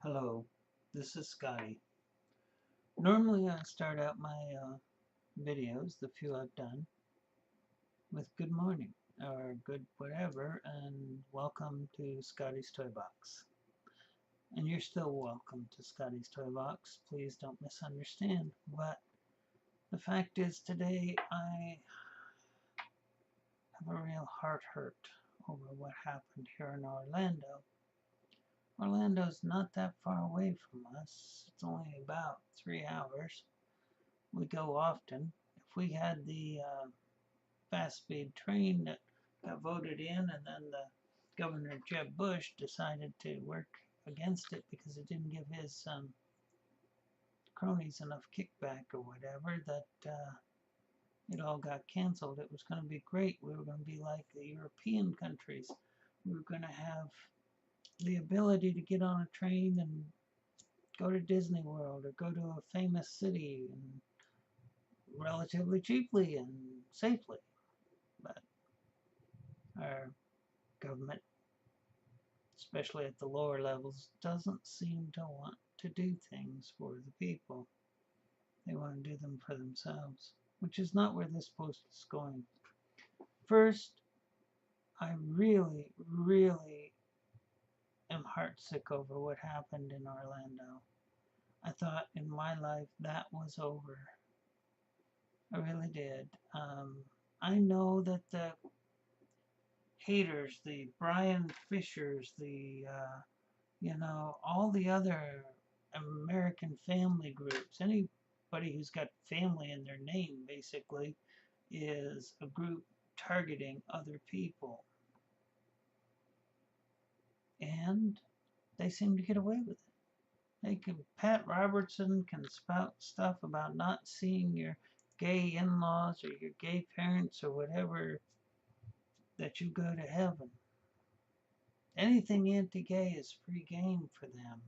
Hello, this is Scotty. Normally I start out my videos, the few I've done, with good morning or good whatever and welcome to Scotty's Toy Box. And you're still welcome to Scotty's Toy Box. Please don't misunderstand. But the fact is today I have a real heart hurt over what happened here in Orlando. Orlando's not that far away from us. It's only about 3 hours. We go often. If we had the fast speed train that got voted in, and then the Governor Jeb Bush decided to work against it because it didn't give his cronies enough kickback or whatever, that it all got canceled. It was going to be great. We were going to be like the European countries. We were going to have the ability to get on a train and go to Disney World or go to a famous city and relatively cheaply and safely. But our government, especially at the lower levels, doesn't seem to want to do things for the people. They want to do them for themselves, which is not where this post is going. First, I really, really am heartsick over what happened in Orlando. I thought in my life that was over. I really did. I know that the haters, the Brian Fishers, all the other American family groups, anybody who's got family in their name basically is a group targeting other people. And they seem to get away with it. Pat Robertson can spout stuff about not seeing your gay in-laws or your gay parents or whatever, that you go to heaven. Anything anti-gay is free game for them.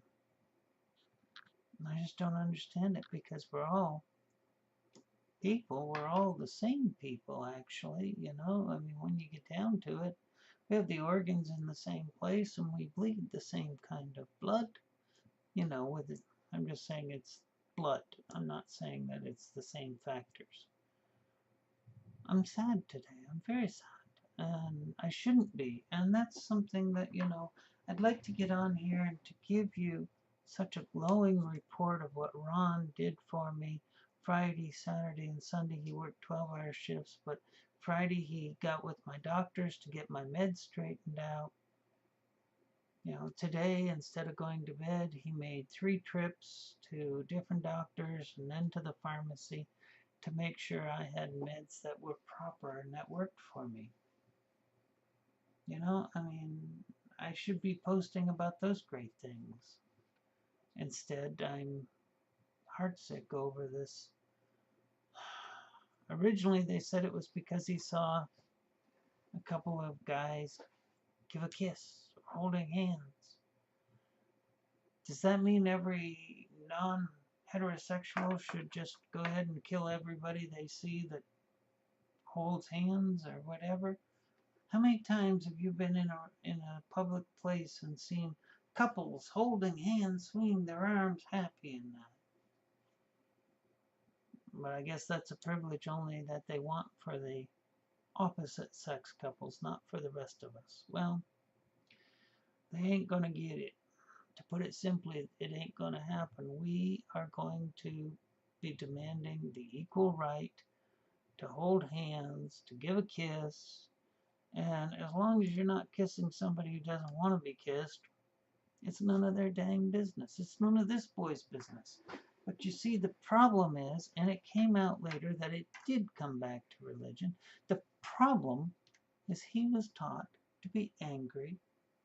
And I just don't understand it because we're all people. We're all the same people, actually. I mean, when you get down to it, we have the organs in the same place and we bleed the same kind of blood. With it, I'm just saying it's blood. I'm not saying that it's the same factors. I'm sad today. I'm very sad. And I shouldn't be. And that's something that, I'd like to get on here and to give you such a glowing report of what Ron did for me. Friday, Saturday, and Sunday he worked 12-hour shifts, but Friday he got with my doctors to get my meds straightened out. Today, instead of going to bed, he made 3 trips to different doctors and then to the pharmacy to make sure I had meds that were proper and that worked for me. I mean, I should be posting about those great things. Instead, I'm heartsick over this. Originally, they said it was because he saw a couple of guys give a kiss, holding hands. Does that mean every non-heterosexual should just go ahead and kill everybody they see that holds hands or whatever? How many times have you been in a public place and seen couples holding hands, swinging their arms, happy in that? But I guess that's a privilege only that they want for the opposite sex couples, not for the rest of us. Well, they ain't gonna get it. To put it simply, it ain't gonna happen. We are going to be demanding the equal right to hold hands, to give a kiss, and as long as you're not kissing somebody who doesn't want to be kissed, it's none of their dang business. It's none of this boy's business. But you see, the problem is, and it came out later that it did come back to religion, the problem is he was taught to be angry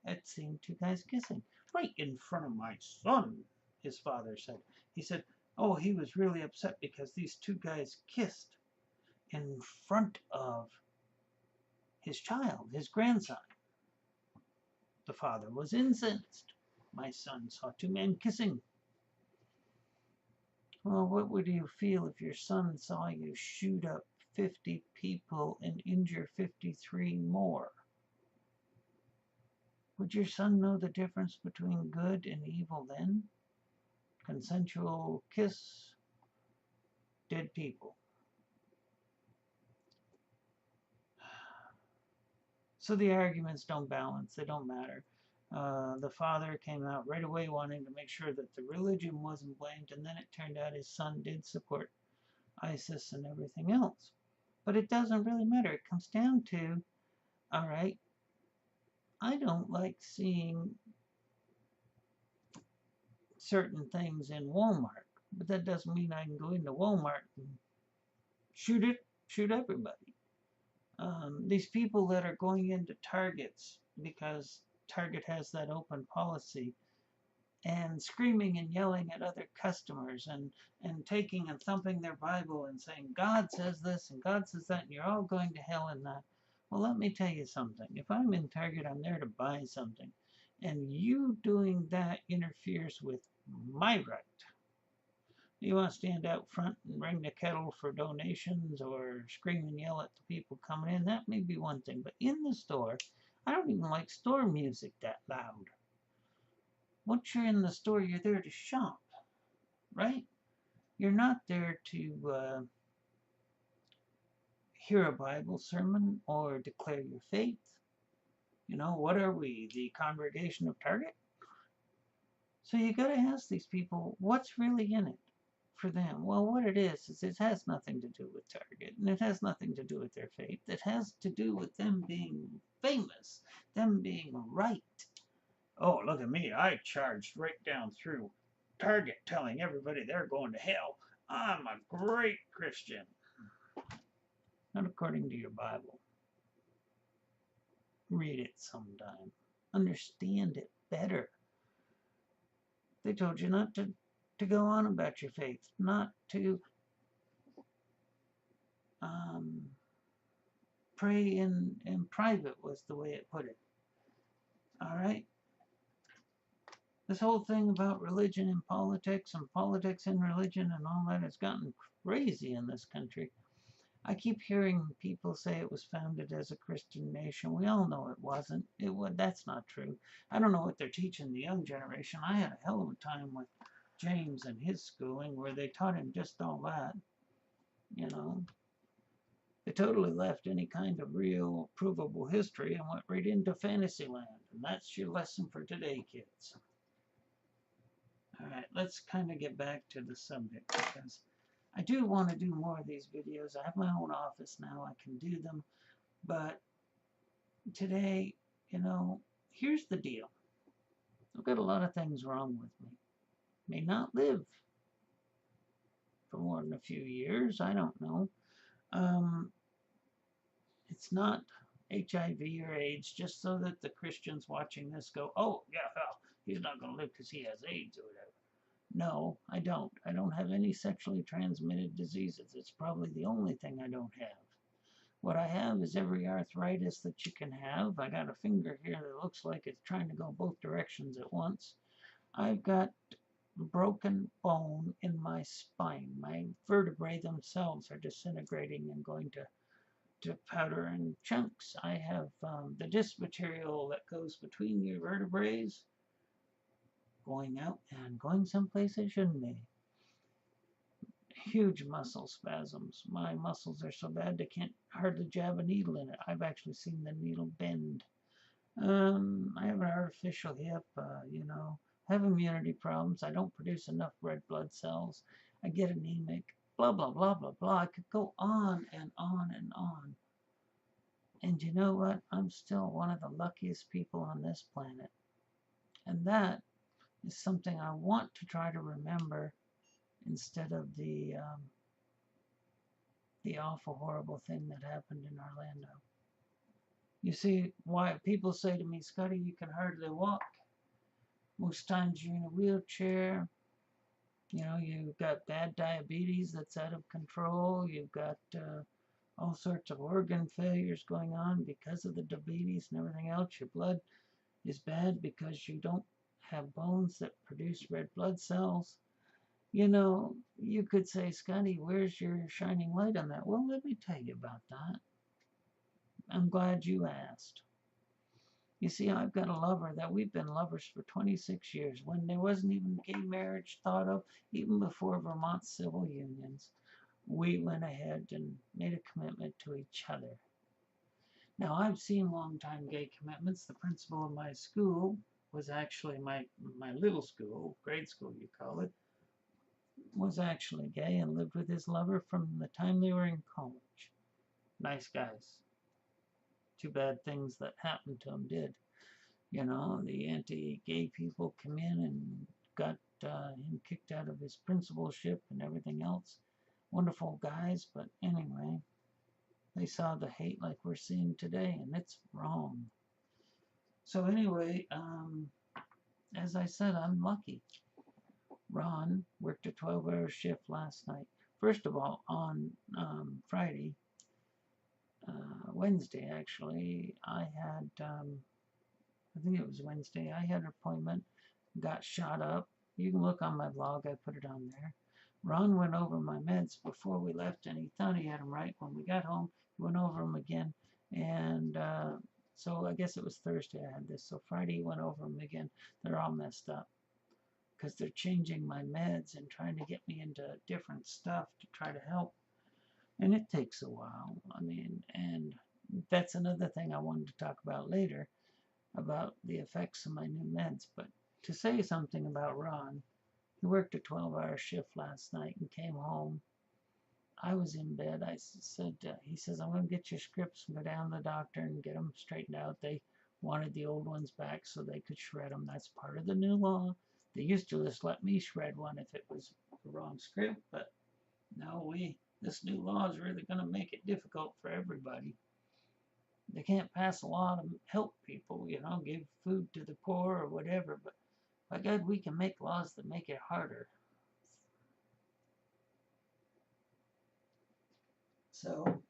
at seeing 2 guys kissing. Right in front of my son, his father said. He said, oh, he was really upset because these 2 guys kissed in front of his child, his grandson. The father was incensed. My son saw 2 men kissing. Well, what would you feel if your son saw you shoot up 50 people and injure 53 more? Would your son know the difference between good and evil then? Consensual kiss, dead people. So the arguments don't balance, they don't matter. The father came out right away wanting to make sure that the religion wasn't blamed, and then it turned out his son did support ISIS and everything else. But it doesn't really matter. It comes down to, all right, I don't like seeing certain things in Walmart, but that doesn't mean I can go into Walmart and shoot everybody. These people that are going into Targets because Target has that open policy and screaming and yelling at other customers and taking and thumping their Bible and saying, God says this and God says that, and you're all going to hell in that. Well, let me tell you something. If I'm in Target, I'm there to buy something. And you doing that interferes with my right. You want to stand out front and ring the kettle for donations or scream and yell at the people coming in, that may be one thing. But in the store, I don't even like store music that loud. Once you're in the store, you're there to shop, right? You're not there to hear a Bible sermon or declare your faith. You know, what are we, the congregation of Target? So you got to ask these people, what's really in it for them? Well, what it is it has nothing to do with Target, and it has nothing to do with their faith. It has to do with them being famous, them being right. Oh, look at me. I charged right down through Target telling everybody they're going to hell. I'm a great Christian. Not according to your Bible. Read it sometime. Understand it better. They told you not to go on about your faith, not to pray in private was the way it put it. All right? This whole thing about religion and politics and religion and all that has gotten crazy in this country. I keep hearing people say it was founded as a Christian nation. We all know it wasn't. That's not true. I don't know what they're teaching the young generation. I had a hell of a time with James and his schooling where they taught him just all that. You know, they totally left any kind of real provable history and went right into Fantasyland. And that's your lesson for today, kids. All right, let's kind of get back to the subject because I do want to do more of these videos. I have my own office now. I can do them. But today, you know, here's the deal. I've got a lot of things wrong with me. May not live for more than a few years. I don't know. It's not HIV or AIDS just so that the Christians watching this go, oh, yeah, well, he's not going to live because he has AIDS or whatever. No, I don't. I don't have any sexually transmitted diseases. It's probably the only thing I don't have. What I have is every arthritis that you can have. I got a finger here that looks like it's trying to go both directions at once. I've got broken bone in my spine. My vertebrae themselves are disintegrating and going to powder and chunks. I have the disc material that goes between your vertebrae going out and going someplace it shouldn't be. Huge muscle spasms. My muscles are so bad they can't hardly jab a needle in it. I've actually seen the needle bend. I have an artificial hip, you know. I have immunity problems. I don't produce enough red blood cells. I get anemic. Blah, blah, blah, blah, blah. I could go on and on and on. And you know what? I'm still one of the luckiest people on this planet. And that is something I want to try to remember instead of the awful, horrible thing that happened in Orlando. You see, why people say to me, Scotty, you can hardly walk. Most times you're in a wheelchair. You know, you've got bad diabetes that's out of control. You've got all sorts of organ failures going on because of the diabetes and everything else. Your blood is bad because you don't have bones that produce red blood cells. You know, you could say, Scotty, where's your shining light on that? Well, let me tell you about that. I'm glad you asked. You see, I've got a lover that we've been lovers for 26 years when there wasn't even gay marriage thought of, even before Vermont's civil unions. We went ahead and made a commitment to each other. Now, I've seen long-time gay commitments. The principal of my school was actually my little school, grade school you call it, was actually gay and lived with his lover from the time they were in college. Nice guys. Too bad things that happened to him did. You know, the anti-gay people come in and got him kicked out of his principalship and everything else. Wonderful guys, but anyway, they saw the hate like we're seeing today, and it's wrong. So anyway, as I said, I'm lucky. Ron worked a 12-hour shift last night. First of all, on Friday, Wednesday actually, I had, I think it was Wednesday, I had an appointment, got shot up. You can look on my blog, I put it on there. Ron went over my meds before we left, and he thought he had them right. When we got home, he went over them again, and so I guess it was Thursday I had this. So Friday he went over them again. They're all messed up because they're changing my meds and trying to get me into different stuff to try to help. And it takes a while. I mean, and that's another thing I wanted to talk about later, about the effects of my new meds. But to say something about Ron, he worked a 12-hour shift last night and came home. I was in bed. I said, he says, I'm going to get your scripts and go down to the doctor and get them straightened out. They wanted the old ones back so they could shred them. That's part of the new law. They used to just let me shred one if it was the wrong script, but no, this new law is really going to make it difficult for everybody. They can't pass a law to help people, you know, give food to the poor or whatever, but by God, we can make laws that make it harder. So,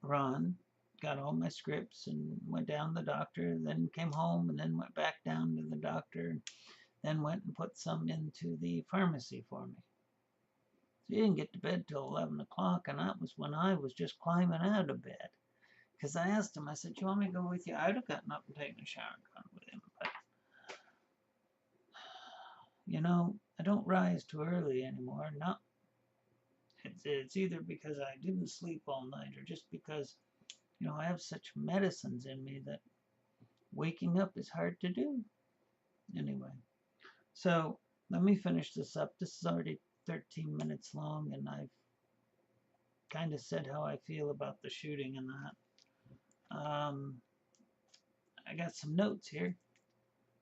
Ron got all my scripts and went down to the doctor, then came home and then went back down to the doctor, and then went and put some into the pharmacy for me. So he didn't get to bed till 11 o'clock, and that was when I was just climbing out of bed. Because I asked him, I said, you want me to go with you? I'd have gotten up and taken a shower and gone with him, but, you know, I don't rise too early anymore. No, it's either because I didn't sleep all night or just because, you know, I have such medicines in me that waking up is hard to do. Anyway, so let me finish this up. This is already 13 minutes long, and I've kind of said how I feel about the shooting and that. I got some notes here.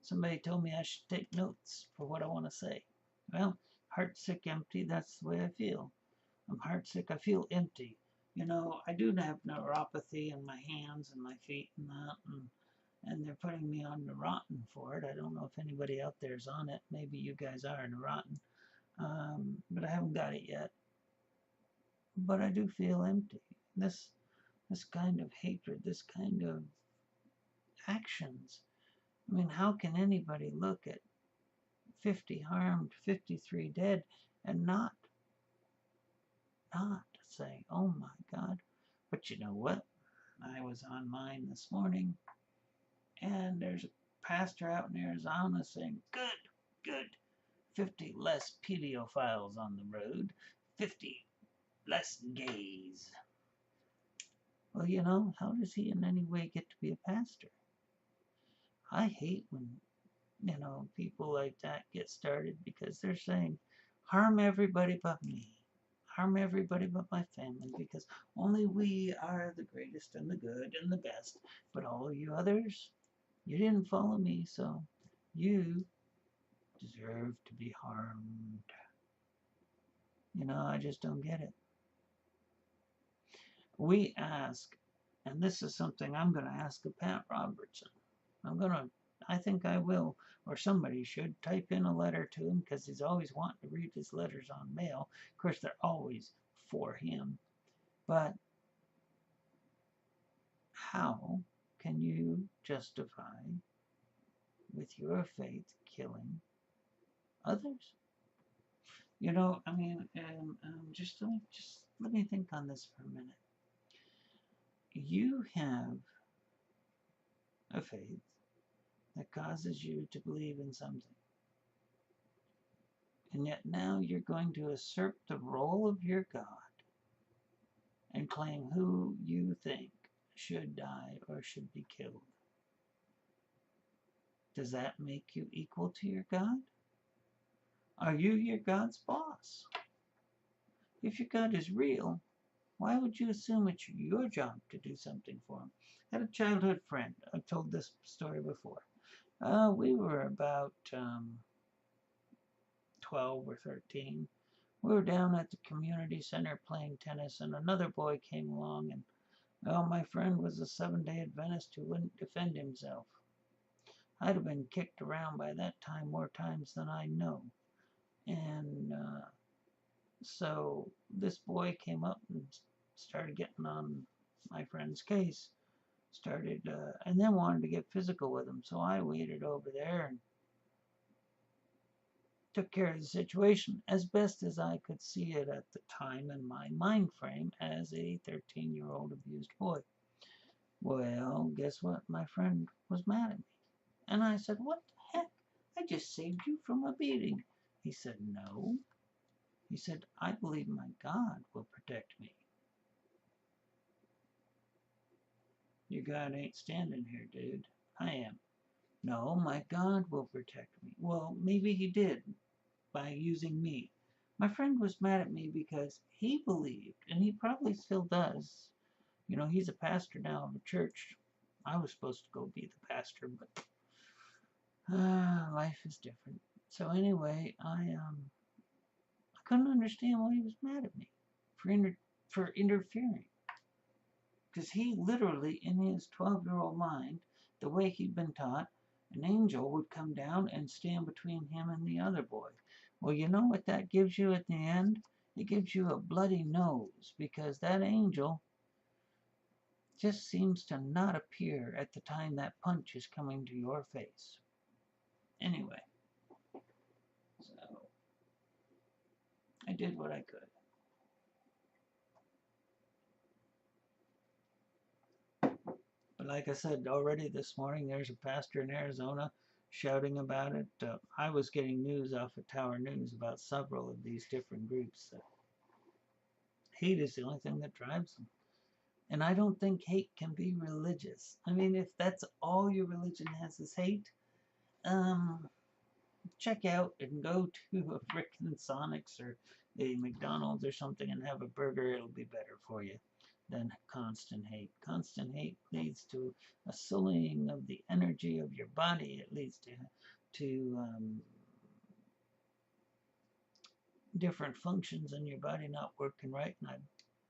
Somebody told me I should take notes for what I want to say. Well, heartsick, empty, that's the way I feel. I'm heartsick, I feel empty. You know, I do have neuropathy in my hands and my feet and that, and they're putting me on Neurontin for it. I don't know if anybody out there is on it. Maybe you guys are Neurontin, but I haven't got it yet. But I do feel empty. This kind of hatred, this kind of actions. I mean, how can anybody look at 50 harmed, 53 dead, and not say, oh my God. But you know what? I was on mine this morning, and there's a pastor out in Arizona saying, good, 50 less pedophiles on the road, 50 less gays. Well, you know, how does he in any way get to be a pastor? I hate when, you know, people like that get started because they're saying, harm everybody but me. Harm everybody but my family, because only we are the greatest and the good and the best. But all of you others, you didn't follow me, so you deserve to be harmed. You know, I just don't get it. We ask, and this is something I'm going to ask of Pat Robertson. I think I will, or somebody should, type in a letter to him, because he's always wanting to read his letters on mail. Of course, they're always for him. But how can you justify, with your faith, killing others? You know, I mean, just let me think on this for a minute. you have a faith that causes you to believe in something. And yet now you're going to usurp the role of your God and claim who you think should die or should be killed. Does that make you equal to your God? Are you your God's boss? If your God is real, why would you assume it's your job to do something for him? I had a childhood friend. I've told this story before. We were about 12 or 13. We were down at the community center playing tennis, and another boy came along, and well, my friend was a Seventh-day Adventist who wouldn't defend himself. I'd have been kicked around by that time more times than I know. And so this boy came up and started getting on my friend's case, and then wanted to get physical with him. So I waited over there and took care of the situation as best as I could see it at the time in my mind frame as a 13-year-old abused boy. Well, guess what? My friend was mad at me. And I said, "What the heck? I just saved you from a beating." He said, "No." He said, "I believe my God will protect me." Your God ain't standing here, dude. I am. No, my God will protect me. Well, maybe he did by using me. My friend was mad at me because he believed, and he probably still does. You know, he's a pastor now of a church. I was supposed to go be the pastor, but life is different. So anyway, I couldn't understand why he was mad at me for interfering. Because he literally, in his 12-year-old mind, the way he'd been taught, an angel would come down and stand between him and the other boy. Well, you know what that gives you at the end? It gives you a bloody nose, because that angel just seems to not appear at the time that punch is coming to your face. Anyway, so I did what I could. But like I said already this morning, there's a pastor in Arizona shouting about it. I was getting news off of Tower News about several of these different groups. Hate is the only thing that drives them. And I don't think hate can be religious. I mean, if that's all your religion has is hate, check out and go to a frickin' Sonic's or a McDonald's or something and have a burger. It'll be better for you than constant hate. Constant hate leads to a sullying of the energy of your body. It leads to different functions in your body not working right, and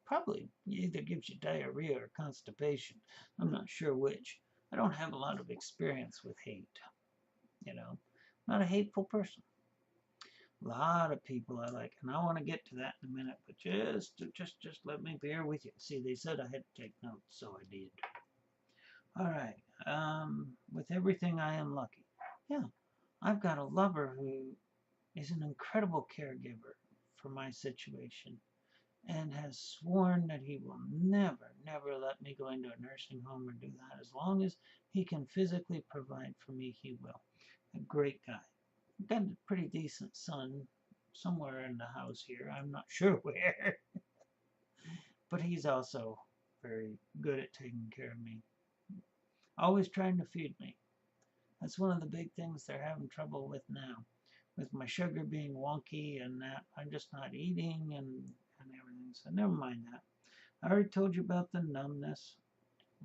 probably either gives you diarrhea or constipation. I'm not sure which. I don't have a lot of experience with hate, you know. Not a hateful person. A lot of people I like, and I want to get to that in a minute, but just let me bear with you. See, they said I had to take notes, so I did. All right. With everything, I am lucky. Yeah, I've got a lover who is an incredible caregiver for my situation and has sworn that he will never, never let me go into a nursing home or do that. As long as he can physically provide for me, he will. A great guy. Got a pretty decent son somewhere in the house here. I'm not sure where. But he's also very good at taking care of me. Always trying to feed me. That's one of the big things they're having trouble with now. With my sugar being wonky and that I'm just not eating and everything. So never mind that. I already told you about the numbness,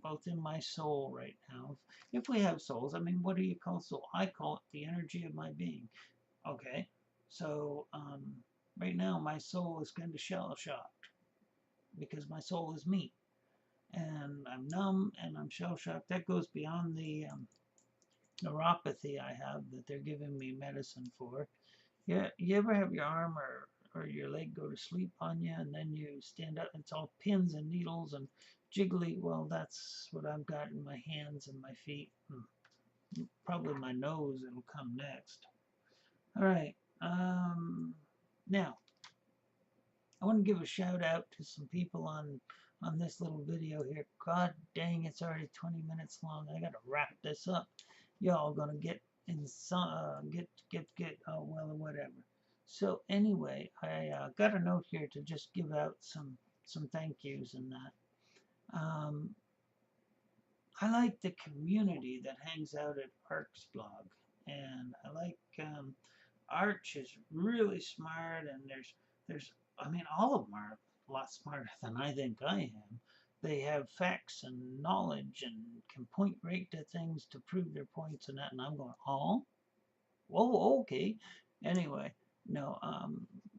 both in my soul right now. If we have souls, I mean, what do you call soul? I call it the energy of my being. Okay, so right now my soul is kind of shell-shocked because my soul is me. And I'm numb and I'm shell-shocked. That goes beyond the neuropathy I have that they're giving me medicine for. Yeah, you ever have your arm or your leg go to sleep on you and then you stand up and it's all pins and needles and jiggly? Well, that's what I've got in my hands and my feet. And probably my nose, it'll come next. All right. Now, I want to give a shout out to some people on on this little video here. God dang, it's already 20 minutes long. I gotta wrap this up. Y'all gonna get in some, get well, or whatever. So anyway, I got a note here to just give out some thank yous and that. I like the community that hangs out at Arch's blog, and I like Arch is really smart, and I mean, all of them are a lot smarter than I think I am. They have facts and knowledge and can point right to things to prove their points and that, and I'm going, oh, whoa, okay. Anyway, no,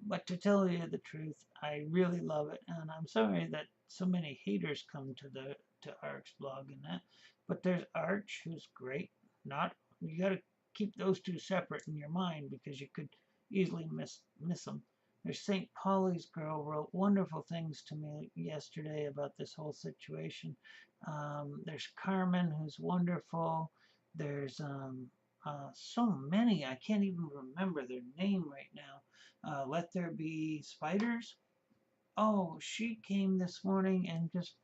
but to tell you the truth, I really love it, and I'm sorry that so many haters come to Arch's blog and that. But there's Arch, who's great. Not You got to keep those two separate in your mind because you could easily miss them. There's St. Polly's girl wrote wonderful things to me yesterday about this whole situation. There's Carmen, who's wonderful. There's so many, I can't even remember their name right now. Let There Be Spiders. Oh, she came this morning and just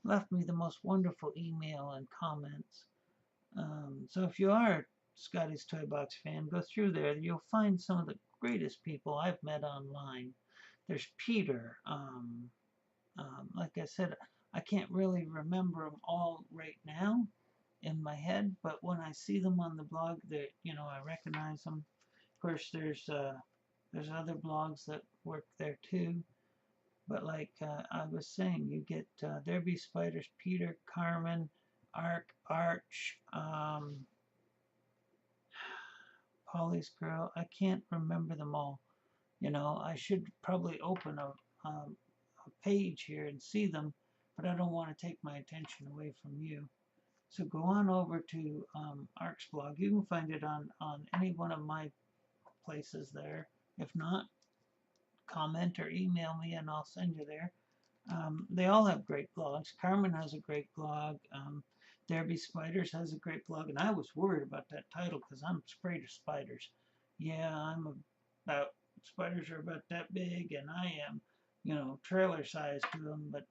left me the most wonderful email and comments. So if you are a Scotty's Toy Box fan, go through there. You'll find some of the greatest people I've met online. There's Peter. Like I said, I can't really remember them all right now in my head, but when I see them on the blog, that I recognize them. Of course, there's other blogs that work there too. But like I was saying, you get There Be Spiders, Peter, Carmen, Arch, Polly's Girl. I can't remember them all. I should probably open a page here and see them, but I don't want to take my attention away from you. So go on over to Arch's blog. You can find it on any one of my places there. If not, comment or email me and I'll send you there. They all have great blogs. Carmen has a great blog. There Be Spiders has a great blog. And I was worried about that title because I'm afraid of spiders. Yeah, spiders are about that big and I am, trailer size to them. But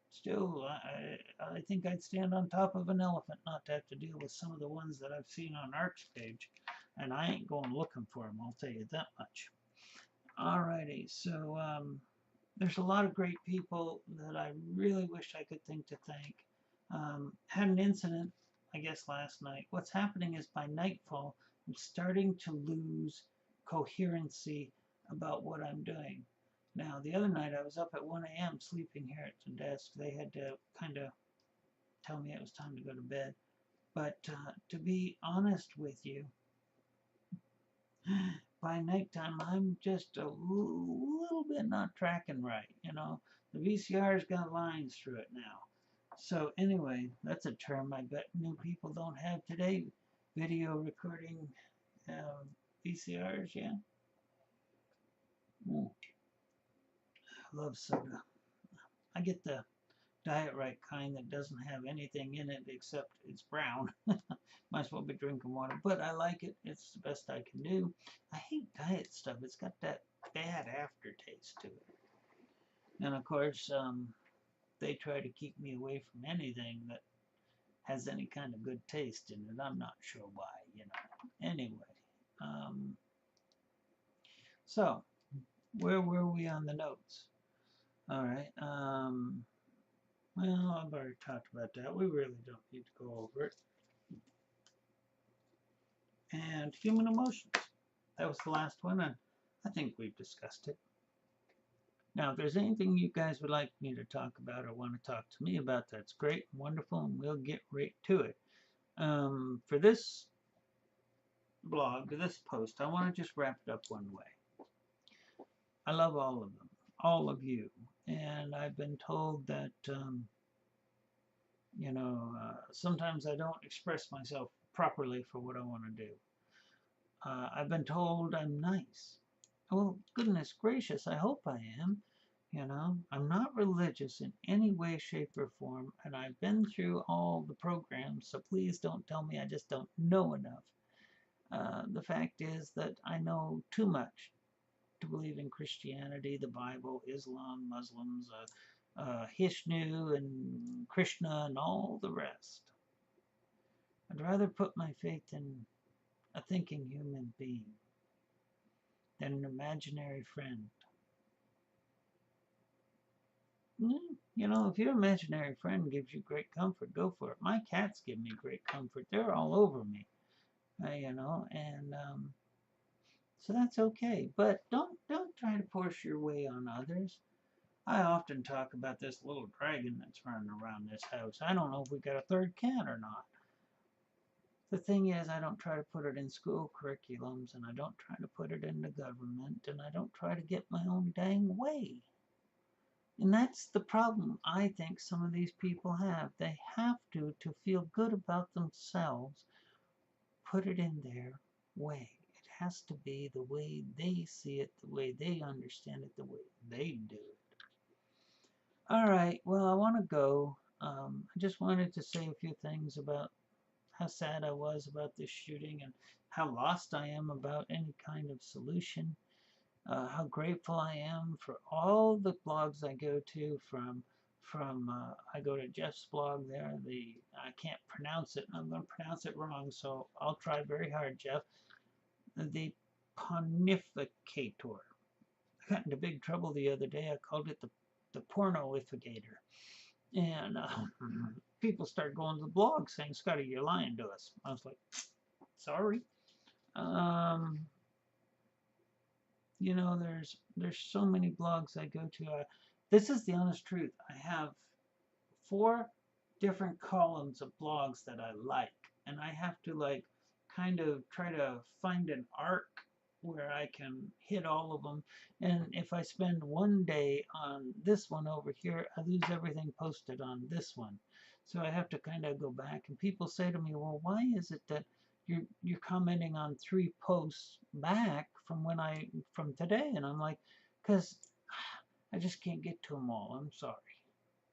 still, I think I'd stand on top of an elephant not to have to deal with some of the ones that I've seen on Arch's page. And I ain't going looking for them, I'll tell you that much. Alrighty, so there's a lot of great people that I really wish I could think to thank. Had an incident, I guess, last night. What's happening is by nightfall, I'm starting to lose coherency about what I'm doing. Now, the other night I was up at 1 a.m. sleeping here at the desk. They had to kind of tell me it was time to go to bed. But to be honest with you, by nighttime I'm just a little bit not tracking right. The VCR's got lines through it now. So anyway, that's a term I bet new people don't have today. Video recording VCRs, yeah. Love soda. I get the Diet Right kind that doesn't have anything in it except it's brown. Might as well be drinking water, but I like it. It's the best I can do. I hate diet stuff. It's got that bad aftertaste to it. And of course, they try to keep me away from anything that has any kind of good taste in it. I'm not sure why, Anyway, so where were we on the notes? All right. Well, I've already talked about that. We really don't need to go over it. And human emotions. That was the last one, and I think we've discussed it. Now, if there's anything you guys would like me to talk about or want to talk to me about, that's great, wonderful, and we'll get right to it. For this blog, this post, I want to just wrap it up one way. I love all of them, all of you, and I've been told that, sometimes I don't express myself properly for what I want to do. I've been told I'm nice. Well, goodness gracious, I hope I am. I'm not religious in any way, shape, or form, and I've been through all the programs, so please don't tell me I just don't know enough. The fact is that I know too much to believe in Christianity, the Bible, Islam, Muslims, Hishnu and Krishna and all the rest. I'd rather put my faith in a thinking human being than an imaginary friend. You know, if your imaginary friend gives you great comfort, go for it. My cats give me great comfort. They're all over me, you know, and so that's okay. But don't try to force your way on others. I often talk about this little dragon that's running around this house. I don't know if we got a third cat or not. The thing is, I don't try to put it in school curriculums, and I don't try to put it in the government, and I don't try to get my own dang way. And that's the problem I think some of these people have. They have to feel good about themselves, put it in their way. It has to be the way they see it, the way they understand it, the way they do it. All right, well, I want to go. I just wanted to say a few things about how sad I was about this shooting and how lost I am about any kind of solution. How grateful I am for all the blogs I go to from I go to Jeff's blog there. I can't pronounce it. I'm going to pronounce it wrong, so I'll try very hard, Jeff. The Pontificator. I got into big trouble the other day. I called it the Pornoificator. And people started going to the blog saying, Scotty, you're lying to us. I was like, sorry. Um, you know, there's so many blogs I go to. This is the honest truth. I have 4 different columns of blogs that I like, and I have to like kind of try to find an arc where I can hit all of them. And if I spend one day on this one over here, I lose everything posted on this one. So I have to kind of go back. And people say to me, "Well, why is it that you're commenting on 3 posts back from from today?" And I'm like, "Because I just can't get to them all. I'm sorry.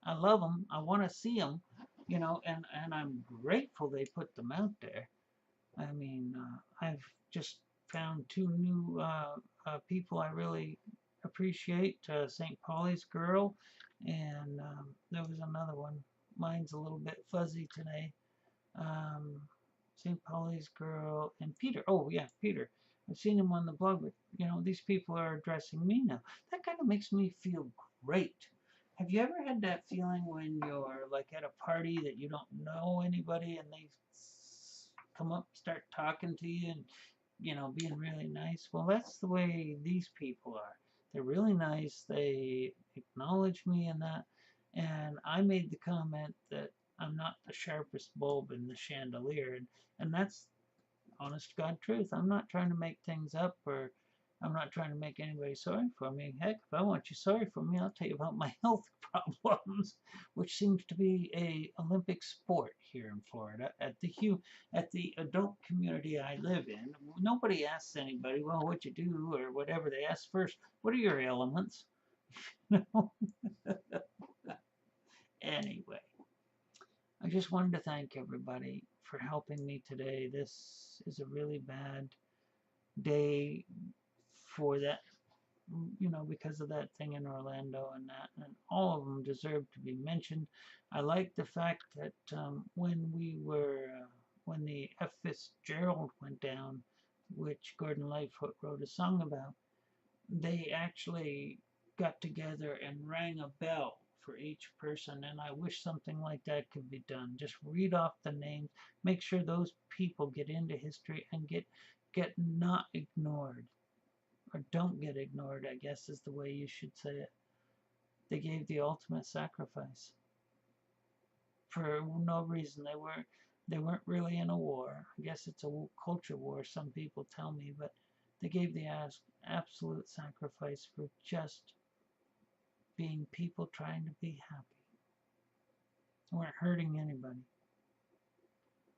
I love them. I want to see them, you know, and I'm grateful they put them out there. I mean, I've just found 2 new people I really appreciate. St. Pauli's Girl, and there was another one. Mine's a little bit fuzzy today. Um, St. Pauli's Girl and Peter. Oh yeah, Peter. I've seen him on the blog, but you know these people are addressing me now. That kind of makes me feel great. Have you ever had that feeling when you're like at a party that you don't know anybody and they come up, start talking to you, and you know being really nice? Well, that's the way these people are. They're really nice. They acknowledge me in that, and I made the comment that I'm not the sharpest bulb in the chandelier, and that's honest God truth. I'm not trying to make things up, or I'm not trying to make anybody sorry for me. Heck, if I want you sorry for me, I'll tell you about my health problems, which seems to be a Olympic sport here in Florida. At the adult community I live in, nobody asks anybody, well, what you do or whatever. They ask first, what are your ailments? Anyway, I just wanted to thank everybody for helping me today. This is a really bad day for that, you know, because of that thing in Orlando and that, and all of them deserve to be mentioned. I like the fact that when the F. Fitzgerald went down, which Gordon Lightfoot wrote a song about, they actually got together and rang a bell for each person, and I wish something like that could be done. Just read off the names, make sure those people get into history and get not ignored, or don't get ignored, I guess is the way you should say it. They gave the ultimate sacrifice for no reason. They weren't really in a war. I guess it's a culture war, some people tell me, but they gave the absolute sacrifice for just being people trying to be happy. They weren't hurting anybody.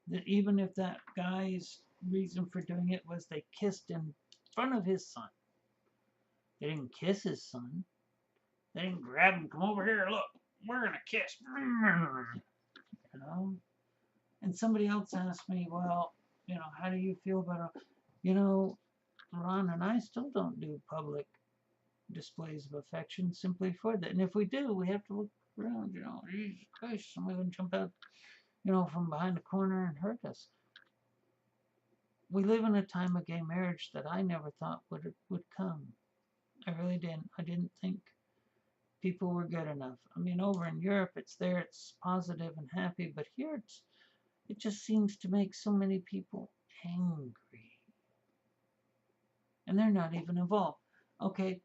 That even if that guy's reason for doing it was they kissed in front of his son. They didn't kiss his son. They didn't grab him, come over here, look, we're gonna kiss. You know? And somebody else asked me, well, you know, how do you feel about it? You know, Ron and I still don't do public displays of affection simply for that. And if we do, we have to look around, Jesus Christ, somebody gonna jump out, from behind the corner and hurt us. We live in a time of gay marriage that I never thought would come. I really didn't. I didn't think people were good enough. I mean, over in Europe, it's there, it's positive and happy, but here it just seems to make so many people angry. And they're not even involved. Okay,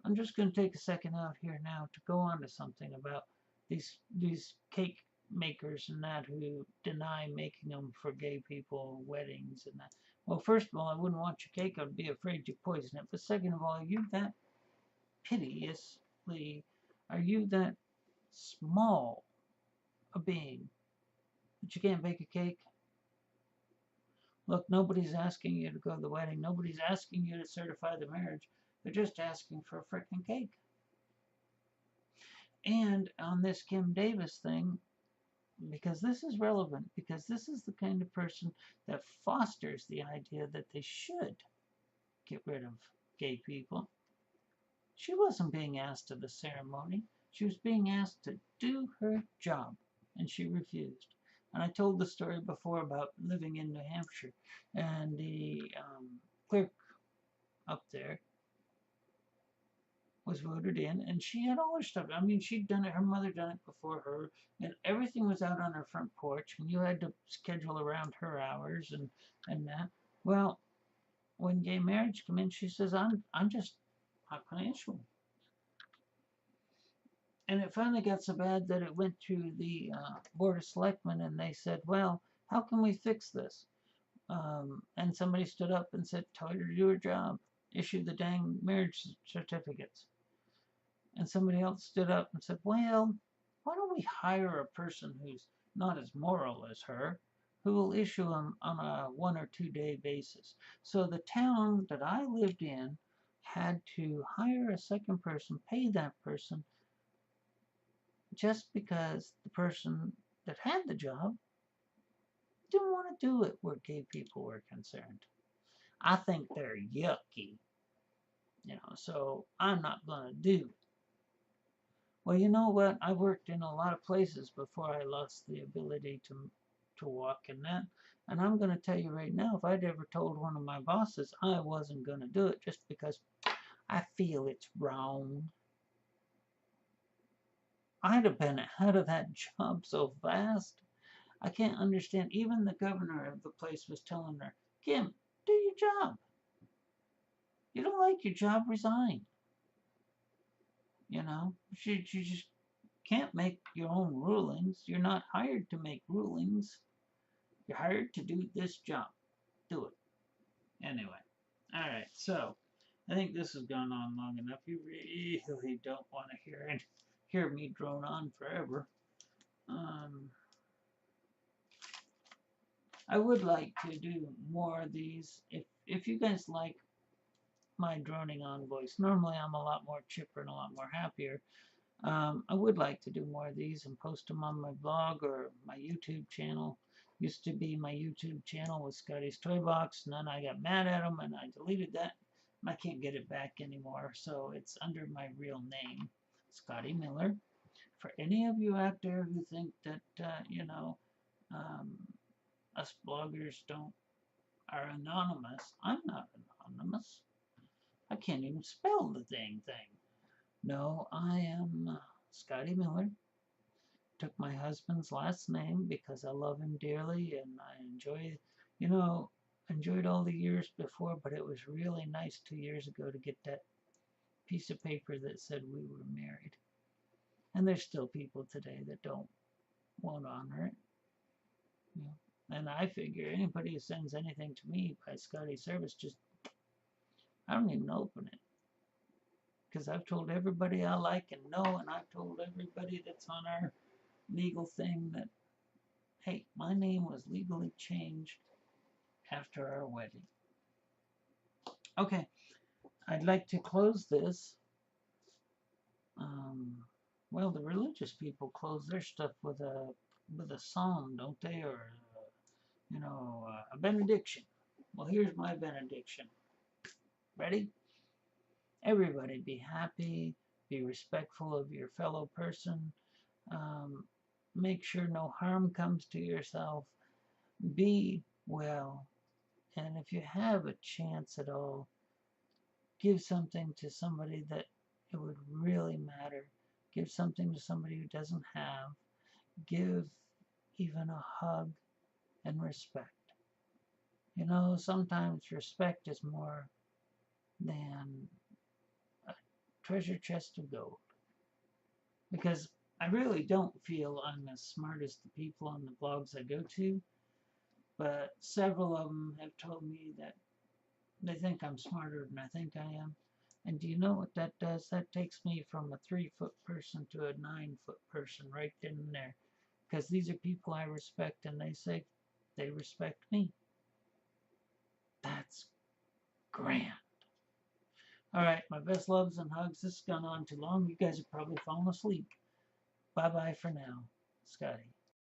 I'm just going to take a second out here now to go on to something about these cake makers and that who deny making them for gay people, weddings and that. Well, first of all, I wouldn't want your cake. I'd be afraid you'd poison it. But second of all, are you that piteously, are you that small a being that you can't bake a cake? Look, nobody's asking you to go to the wedding. Nobody's asking you to certify the marriage. They're just asking for a frickin' cake. And on this Kim Davis thing, because this is relevant, because this is the kind of person that fosters the idea that they should get rid of gay people. She wasn't being asked to the ceremony. She was being asked to do her job, and she refused. And I told the story before about living in New Hampshire, and the clerk up there was voted in, and she had all her stuff. I mean, she'd done it, her mother done it before her, and everything was out on her front porch, and you had to schedule around her hours and that. Well, when gay marriage came in, she says, I'm just not going to issue it. And it finally got so bad that it went to the Board of Selectmen, and they said, well, how can we fix this? And somebody stood up and said, tell her to do her job. Issue the dang marriage certificates. And somebody else stood up and said, well, why don't we hire a person who's not as moral as her, who will issue them on a 1 or 2 day basis? So the town that I lived in had to hire a second person, pay that person, just because the person that had the job didn't want to do it where gay people were concerned. I think they're yucky, so I'm not going to do. Well, you know what? I worked in a lot of places before I lost the ability to walk and that. And I'm going to tell you right now, if I'd ever told one of my bosses I wasn't going to do it just because I feel it's wrong, I'd have been out of that job so fast. I can't understand. Even the governor of the place was telling her, Kim, do your job. You don't like your job, resign. You just can't make your own rulings. You're not hired to make rulings. You're hired to do this job. Do it. Anyway. Alright, so I think this has gone on long enough. You really don't want to hear me drone on forever. I would like to do more of these. If you guys like my droning on voice, normally I'm a lot more chipper and a lot more happier. I would like to do more of these and post them on my blog or my YouTube channel. Used to be my YouTube channel with Scotty's Toy Box, and then I got mad at him and I deleted that. And I can't get it back anymore, so it's under my real name, Scotty Miller. For any of you out there who think that, us bloggers are anonymous, I'm not anonymous. I can't even spell the dang thing. No, I am Scotty Miller. Took my husband's last name because I love him dearly and I enjoyed all the years before, but it was really nice 2 years ago to get that piece of paper that said we were married. And there's still people today that won't honor it. And I figure anybody who sends anything to me by Scotty Service, I don't even open it. Because I've told everybody I like and know, and I've told everybody that's on our legal thing that, hey, my name was legally changed after our wedding. Okay, I'd like to close this. Well, the religious people close their stuff with a psalm, don't they? Or a benediction. Well, here's my benediction. Ready? Everybody be happy, be respectful of your fellow person, um, make sure no harm comes to yourself, be well, and if you have a chance at all, give something to somebody that it would really matter. Give something to somebody who doesn't have. Give even a hug and respect. You know, sometimes respect is more than a treasure chest of gold. Because I really don't feel I'm as smart as the people on the blogs I go to, but several of them have told me that they think I'm smarter than I think I am. And do you know what that does? That takes me from a 3-foot person to a 9-foot person right then and there. Because these are people I respect and they say they respect me. That's grand. All right, my best loves and hugs. This has gone on too long. You guys are probably falling asleep. Bye bye for now. Scotty.